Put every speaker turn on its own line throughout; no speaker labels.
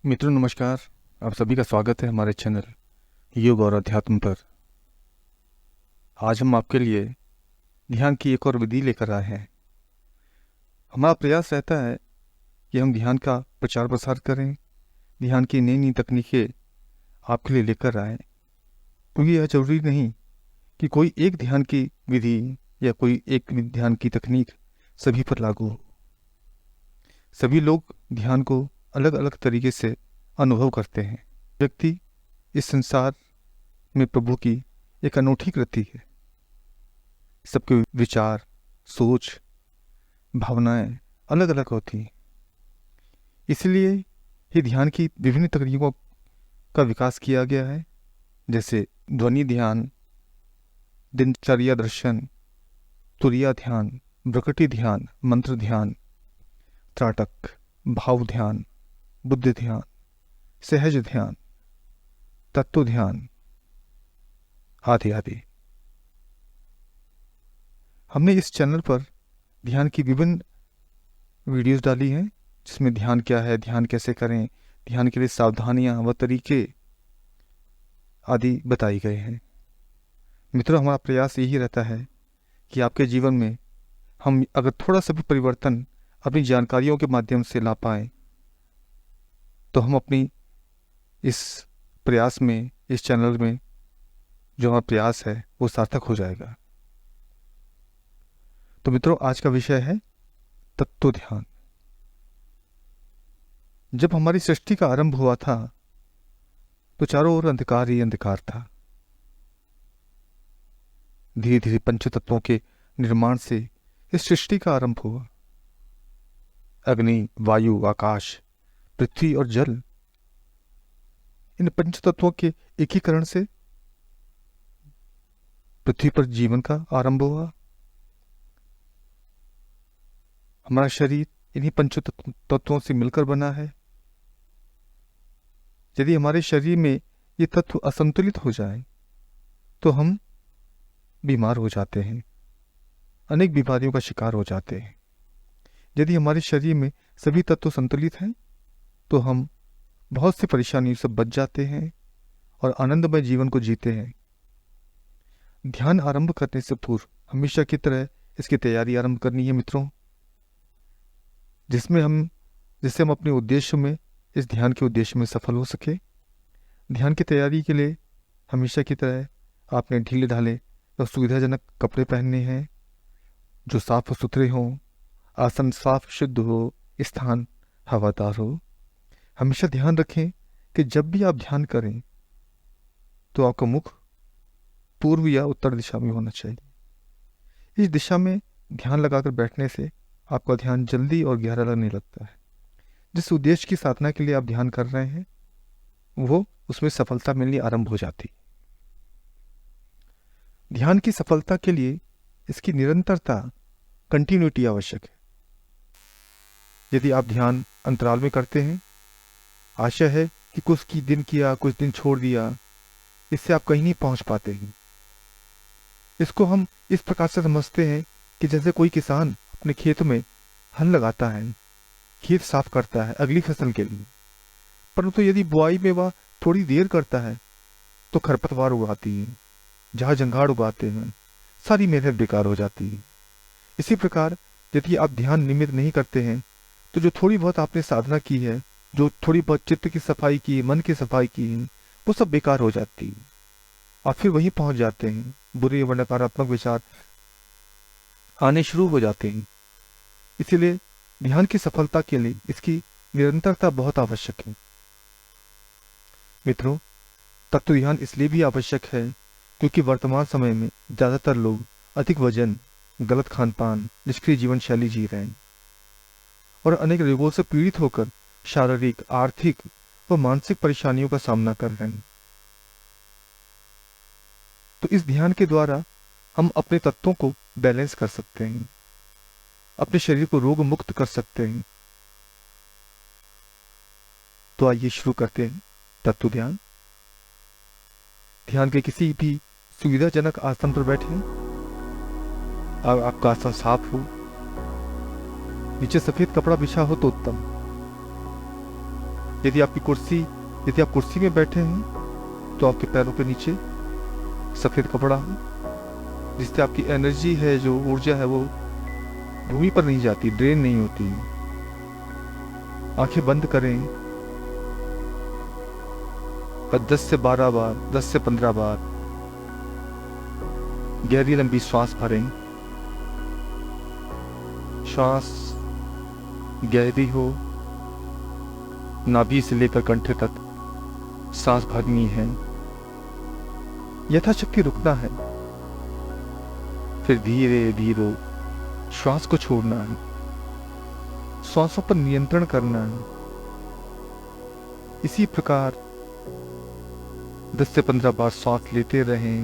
मित्रों नमस्कार। आप सभी का स्वागत है हमारे चैनल योग और अध्यात्म पर। आज हम आपके लिए ध्यान की एक और विधि लेकर आए हैं। हमारा प्रयास रहता है कि हम ध्यान का प्रचार प्रसार करें, ध्यान की नई नई तकनीकें आपके लिए लेकर आएं। क्योंकि यह जरूरी नहीं कि कोई एक ध्यान की विधि या कोई एक ध्यान की तकनीक सभी पर लागू हो। सभी लोग ध्यान को अलग अलग तरीके से अनुभव करते हैं। व्यक्ति इस संसार में प्रभु की एक अनूठी कृति है। सबके विचार, सोच, भावनाएं अलग अलग होती हैं। इसलिए ही ध्यान की विभिन्न तकनीकों का विकास किया गया है, जैसे ध्वनि ध्यान, दिनचर्या दर्शन, तुरीया ध्यान, प्रकृति ध्यान, मंत्र ध्यान, त्राटक, भाव ध्यान, बुद्ध ध्यान, सहज ध्यान, तत्व ध्यान आदि आदि। हमने इस चैनल पर ध्यान की विभिन्न वीडियोस डाली हैं, जिसमें ध्यान क्या है, ध्यान कैसे करें, ध्यान के लिए सावधानियां व तरीके आदि बताई गए हैं। मित्रों, हमारा प्रयास यही रहता है कि आपके जीवन में हम अगर थोड़ा सा भी परिवर्तन अपनी जानकारियों के माध्यम से ला पाए तो हम अपनी इस प्रयास में, इस चैनल में जो हमारा प्रयास है वो सार्थक हो जाएगा। तो मित्रों, आज का विषय है तत्व ध्यान। जब हमारी सृष्टि का आरंभ हुआ था तो चारों ओर अंधकार ही अंधकार था। धीरे धीरे पंच तत्वों के निर्माण से इस सृष्टि का आरंभ हुआ। अग्नि, वायु, आकाश, पृथ्वी और जल, इन पंच तत्वों के एकीकरण से पृथ्वी पर जीवन का आरंभ हुआ। हमारा शरीर इन्हीं पंच तत्वों से मिलकर बना है। यदि हमारे शरीर में ये तत्व असंतुलित हो जाए तो हम बीमार हो जाते हैं, अनेक बीमारियों का शिकार हो जाते हैं। यदि हमारे शरीर में सभी तत्व संतुलित हैं तो हम बहुत सी परेशानियों से बच जाते हैं और आनंदमय जीवन को जीते हैं। ध्यान आरंभ करने से पूर्व हमेशा की तरह इसकी तैयारी आरंभ करनी है मित्रों, जिससे हम अपने उद्देश्य में, इस ध्यान के उद्देश्य में सफल हो सके। ध्यान की तैयारी के लिए हमेशा की तरह आपने ढीले ढाले और सुविधाजनक कपड़े पहनने हैं, जो साफ सुथरे हों, आसन साफ शुद्ध हो, स्थान हवादार हो। हमेशा ध्यान रखें कि जब भी आप ध्यान करें तो आपका मुख पूर्व या उत्तर दिशा में होना चाहिए। इस दिशा में ध्यान लगाकर बैठने से आपका ध्यान जल्दी और गहरा लगने लगता है। जिस उद्देश्य की साधना के लिए आप ध्यान कर रहे हैं वो उसमें सफलता मिलनी आरंभ हो जाती। ध्यान की सफलता के लिए इसकी निरंतरता, कंटिन्यूटी आवश्यक है। यदि आप ध्यान अंतराल में करते हैं, आशा है कि कुछ दिन किया, कुछ दिन छोड़ दिया, इससे आप कहीं नहीं पहुंच पाते हैं। इसको हम इस प्रकार से समझते हैं कि जैसे कोई किसान अपने खेत में हल लगाता है, खेत साफ करता है अगली फसल के लिए, परंतु यदि बुआई में वह थोड़ी देर करता है तो खरपतवार उगाती है, जहां जंगाड़ उगाते हैं, सारी मेहनत बेकार हो जाती है। इसी प्रकार यदि आप ध्यान नियमित नहीं करते हैं तो जो थोड़ी बहुत आपने साधना की है, जो थोड़ी बहुत चित्त की सफाई की, मन की सफाई की है, वो सब बेकार हो जाती है। आप फिर वहीं पहुंच जाते हैं, बुरे व नकारात्मक विचार आने शुरू हो जाते हैं। इसीलिए ध्यान की सफलता के लिए इसकी निरंतरता बहुत आवश्यक है। मित्रों, तत्व ध्यान इसलिए भी आवश्यक है क्योंकि वर्तमान समय में ज्यादातर लोग अधिक वजन, गलत खान पान, निष्क्रिय जीवन शैली जी रहे हैं और अनेक रोगों से पीड़ित होकर शारीरिक, आर्थिक व मानसिक परेशानियों का सामना कर रहे हैं। तो इस ध्यान के द्वारा हम अपने तत्वों को बैलेंस कर सकते हैं, अपने शरीर को रोग मुक्त कर सकते हैं। तो आइए शुरू करते हैं तत्व ध्यान। ध्यान के किसी भी सुविधाजनक आसन पर बैठें। आपका आसन साफ हो, नीचे सफेद कपड़ा बिछा हो तो उत्तम। यदि आप कुर्सी में बैठे हैं तो आपके पैरों के नीचे सफेद कपड़ा हो, जिससे आपकी एनर्जी है, जो ऊर्जा है, वो भूमि पर नहीं जाती, ड्रेन नहीं होती। आंखें बंद करें और 10 से 12 बार, 10 से 15 बार गहरी लंबी श्वास भरें। श्वास गहरी हो, नाभि से लेकर कंठ तक सांस भरनी है, यथाशक्ति रुकना है, फिर धीरे धीरे श्वास को छोड़ना है, श्वासों पर नियंत्रण करना है। इसी प्रकार 10 से 15 बार श्वास लेते रहें,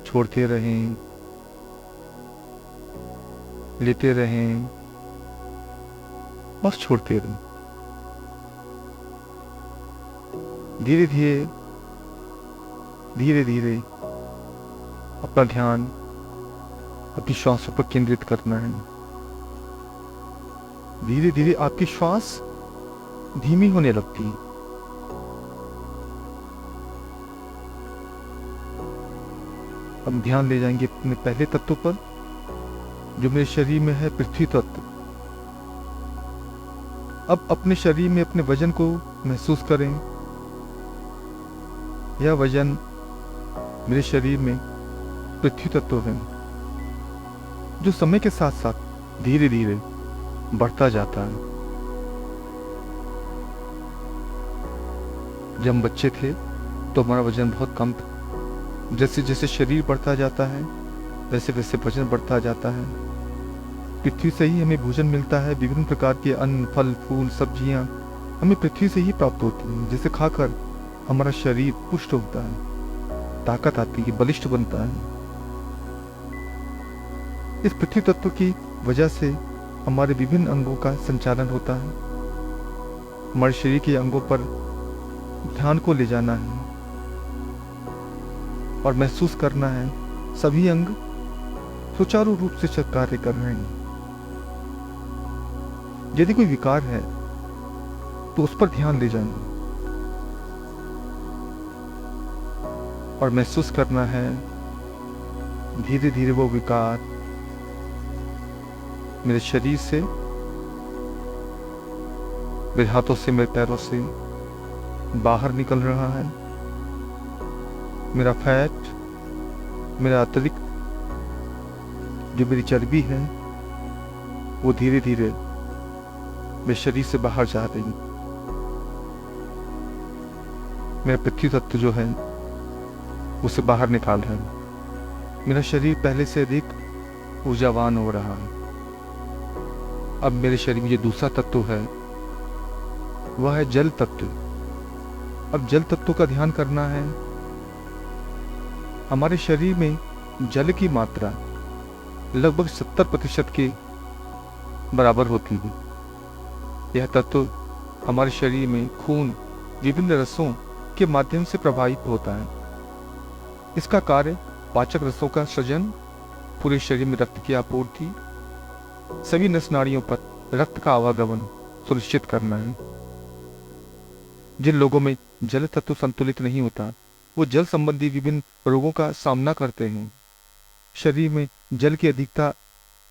छोड़ते रहें, लेते रहें और छोड़ते रहें। धीरे धीरे अपना ध्यान अपनी श्वासों पर केंद्रित करना है। धीरे धीरे आपकी श्वास धीमी होने लगती है। अब ध्यान ले जाएंगे अपने पहले तत्व पर, जो मेरे शरीर में है, पृथ्वी तत्व। अब अपने शरीर में अपने वजन को महसूस करें। यह वजन मेरे शरीर में पृथ्वी तत्व है, जो समय के साथ साथ धीरे धीरे बढ़ता जाता है। जब हम बच्चे थे तो हमारा वजन बहुत कम था। जैसे जैसे शरीर बढ़ता जाता है वैसे वैसे वजन बढ़ता जाता है। पृथ्वी से ही हमें भोजन मिलता है। विभिन्न प्रकार के अन्न, फल, फूल, सब्जियां हमें पृथ्वी से ही प्राप्त होती हैं, जिसे खाकर हमारा शरीर पुष्ट होता है, ताकत आती है, बलिष्ठ बनता है। इस पृथ्वी तत्व की वजह से हमारे विभिन्न अंगों का संचालन होता है। हमारे शरीर के अंगों पर ध्यान को ले जाना है और महसूस करना है सभी अंग सुचारू रूप से कार्य कर रहे हैं। यदि कोई विकार है तो उस पर ध्यान ले जाना और महसूस करना है धीरे धीरे वो विकार मेरे शरीर से, मेरे हाथों से, मेरे पैरों से बाहर निकल रहा है। मेरा फैट, मेरा अतिरिक्त जो मेरी चर्बी है, वो धीरे धीरे मेरे शरीर से बाहर जा रही है। मेरा पृथ्वी तत्व जो है उसे बाहर निकाल रहा है। मेरा शरीर पहले से अधिक ऊर्जावान हो रहा है। अब मेरे शरीर में जो दूसरा तत्व है वह है जल तत्व। अब जल तत्व का ध्यान करना है। हमारे शरीर में जल की मात्रा लगभग 70% के बराबर होती है। यह तत्व हमारे शरीर में खून विभिन्न रसों के माध्यम से प्रभावित होता है। इसका कार्य पाचक रसों का सृजन, पूरे शरीर में रक्त की आपूर्ति, सभी नस नाड़ियों पर रक्त का आवागमन सुनिश्चित करना है। जिन लोगों में जल तत्व संतुलित नहीं होता वो जल संबंधी विभिन्न रोगों का सामना करते हैं। शरीर में जल की अधिकता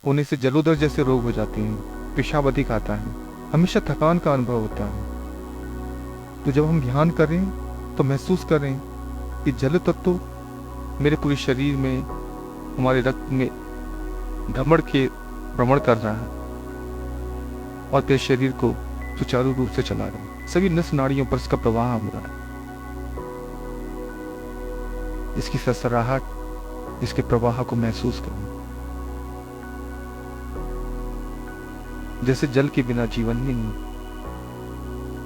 होने से जलोदर जैसे रोग हो जाते हैं, पेशाब अधिक आता है, हमेशा थकान का अनुभव होता है। तो जब हम ध्यान करें तो महसूस करें कि जल तत्व मेरे पूरे शरीर में, हमारे रक्त में धमड़ के भ्रमण कर रहा है और तेरे शरीर को सुचारू रूप से चला रहा है। सभी नस नाड़ियों पर इसका प्रवाह हो रहा है। इसकी सरसराहट, इसके प्रवाह को महसूस करें। जैसे जल के बिना जीवन नहीं,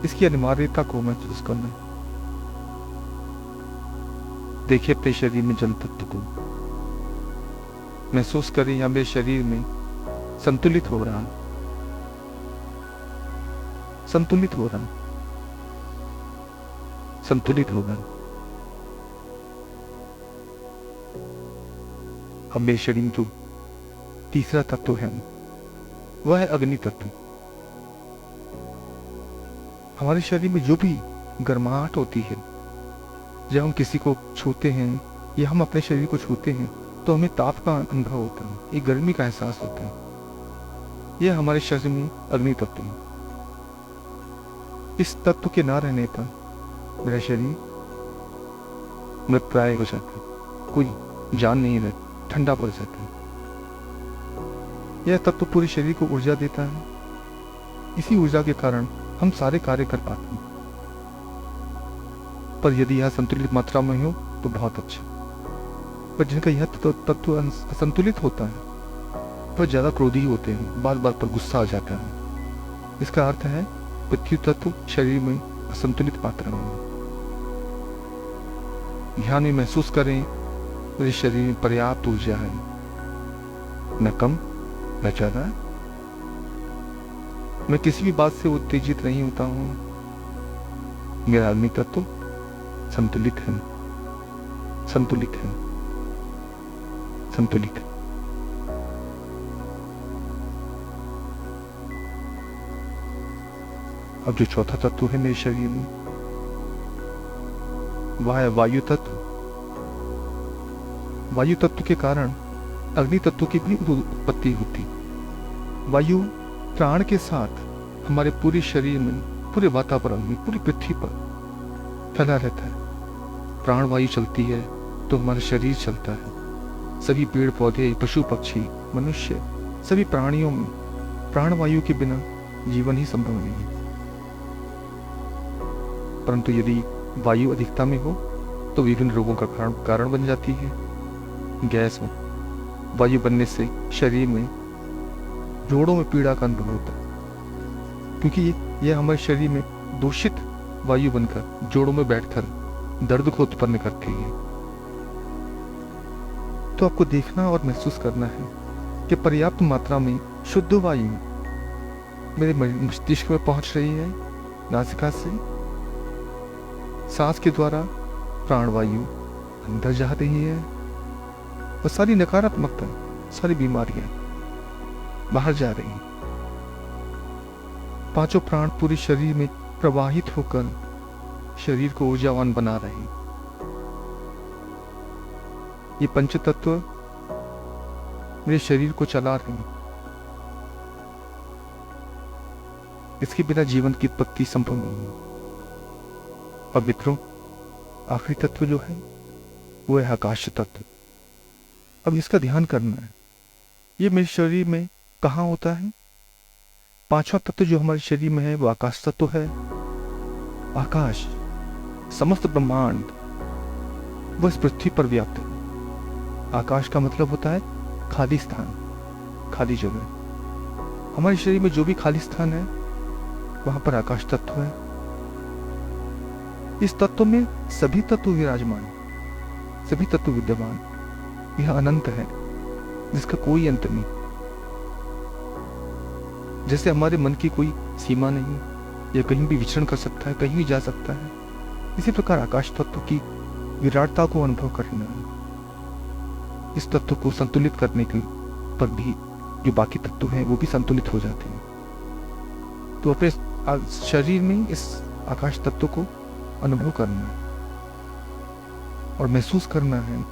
इसकी अनिवार्यता को महसूस करना। देखिए अपने शरीर में जल तत्व को महसूस करें। या मेरे शरीर में संतुलित हो रहा, संतुलित हो रहा, संतुलित हो रहा। अब मेरे शरीर में जो तीसरा तत्व है वह है अग्नि तत्व। हमारे शरीर में जो भी गर्माहट होती है, जब हम किसी को छूते हैं या हम अपने शरीर को छूते हैं तो हमें ताप का अनुभव होता है, एक गर्मी का एहसास होता है। यह हमारे शरीर में अग्नि तत्व है। इस तत्व के ना रहने पर मेरा शरीर मृतप्राय हो जाता है, कोई जान नहीं रहती, ठंडा पड़ जाता है। यह तत्व पूरे शरीर को ऊर्जा देता है। इसी ऊर्जा के कारण हम सारे कार्य कर पाते हैं। पर यदि यह संतुलित मात्रा में हो तो बहुत अच्छा। पर जिनका यह तत्व असंतुलित होता है वह ज्यादा क्रोधी होते हैं, बार बार पर गुस्सा आ जाता है। इसका अर्थ है पृथ्वी तत्व शरीर में असंतुलित मात्रा में है। ध्यान में महसूस करें मेरे शरीर में पर्याप्त ऊर्जा है, न कम न ज्यादा। मैं किसी भी बात से उत्तेजित नहीं होता हूं। मेरा अग्नि तत्व संतुलित है, संतुलित है, संतुलित है। अब जो चौथा तत्व है मेरे शरीर में वह है वायु तत्व। वायु तत्व के कारण अग्नि तत्व की भी उत्पत्ति होती। वायु प्राण के साथ हमारे पूरे शरीर में, पूरे वातावरण में, पूरी पृथ्वी पर फैला रहता है। प्राण वायु चलती है तो हमारा शरीर चलता है। सभी पेड़ पौधे, पशु पक्षी, मनुष्य, सभी प्राणियों में प्राण वायु के बिना जीवन ही संभव नहीं है। परंतु यदि वायु अधिकता में हो तो विभिन्न रोगों का कारण बन जाती है। गैस में वायु बनने से शरीर में जोड़ों में पीड़ा का अनुभव होता है, क्योंकि यह हमारे शरीर में दूषित वायु बनकर जोड़ों में बैठकर दर्द को उत्पन्न करती है। तो आपको देखना और महसूस करना है कि पर्याप्त मात्रा में शुद्ध वायु मेरे मस्तिष्क में पहुंच रही है। नासिका से सांस के द्वारा प्राणवायु अंदर जा रही है और सारी नकारात्मकता, सारी बीमारियां बाहर जा रही हैं। पांचों प्राण पूरे शरीर में प्रवाहित होकर शरीर को ऊर्जावान बना रहे हैं। ये पंच तत्व मेरे शरीर को चला रहे हैं। इसके बिना जीवन की उत्पत्ति संभव नहीं है। और मित्रों, आखिरी तत्व जो है वो है आकाश तत्व। अब इसका ध्यान करना है, ये मेरे शरीर में कहाँ होता है। पांचवा तत्व जो हमारे शरीर में है वो आकाश तत्व है। आकाश, समस्त ब्रह्मांड वो इस पृथ्वी पर व्याप्त है। आकाश का मतलब होता है खाली स्थान, खाली जगह। हमारे शरीर में जो भी खाली स्थान है वहां पर आकाश तत्व है। इस तत्व में सभी तत्व विराजमान, सभी तत्व विद्यमान। यह अनंत है जिसका कोई अंत नहीं। जैसे हमारे मन की कोई सीमा नहीं, यह कहीं भी विचरण कर सकता है, कहीं भी जा सकता है, इसी प्रकार आकाश तत्व की विराटता को अनुभव करना है। इस तत्व को संतुलित करने के पर भी जो बाकी तत्व हैं वो भी संतुलित हो जाते हैं। तो अपने शरीर में इस आकाश तत्व को अनुभव करना है और महसूस करना है,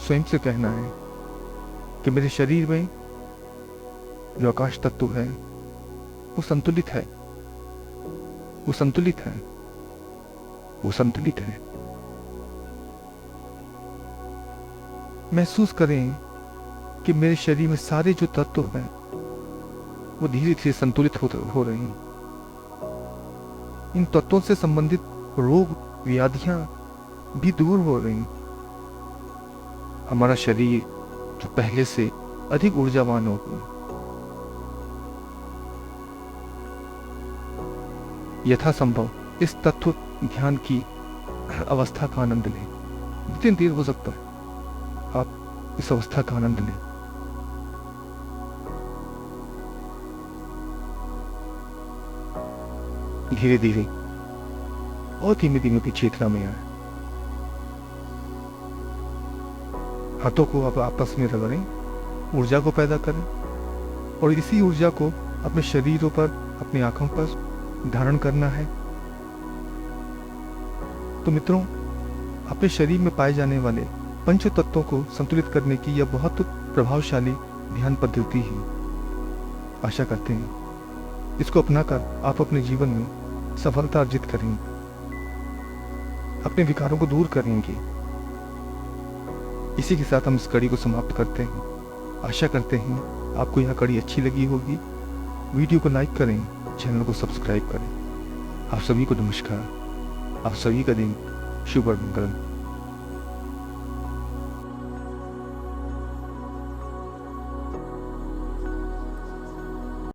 स्वयं से कहना है कि मेरे शरीर में जो आकाश तत्व है वो संतुलित है, वो संतुलित है, वो संतुलित है। महसूस करें कि मेरे शरीर में सारे जो तत्व हैं वो धीरे धीरे संतुलित हो रहे हैं। इन तत्वों से संबंधित रोग व्याधियां भी दूर हो रही हैं। हमारा शरीर जो पहले से अधिक ऊर्जावान हो गया। यथासंभव इस तत्व ध्यान की अवस्था का आनंद लें। जितनी देर हो सकता है आप इस अवस्था का आनंद लें। धीरे धीरे और धीमे धीमे की चेतना में आए। हाथों को आप आपस में रगड़ें, ऊर्जा को पैदा करें और इसी ऊर्जा को अपने शरीरों पर, अपनी आंखों पर धारण करना है तो मित्रों, अपने शरीर में पाए जाने वाले पंच तत्वों को संतुलित करने की यह बहुत प्रभावशाली ध्यान पद्धति है। आशा करते हैं इसको अपनाकर आप अपने जीवन में सफलता अर्जित करेंगे, अपने विकारों को दूर करेंगे। इसी के साथ हम इस कड़ी को समाप्त करते हैं। आशा करते हैं आपको यह कड़ी अच्छी लगी होगी। वीडियो को लाइक करें, चैनल को सब्सक्राइब करें। आप सभी को नमस्कार। आप सभी का दिन शुभ और मंगल।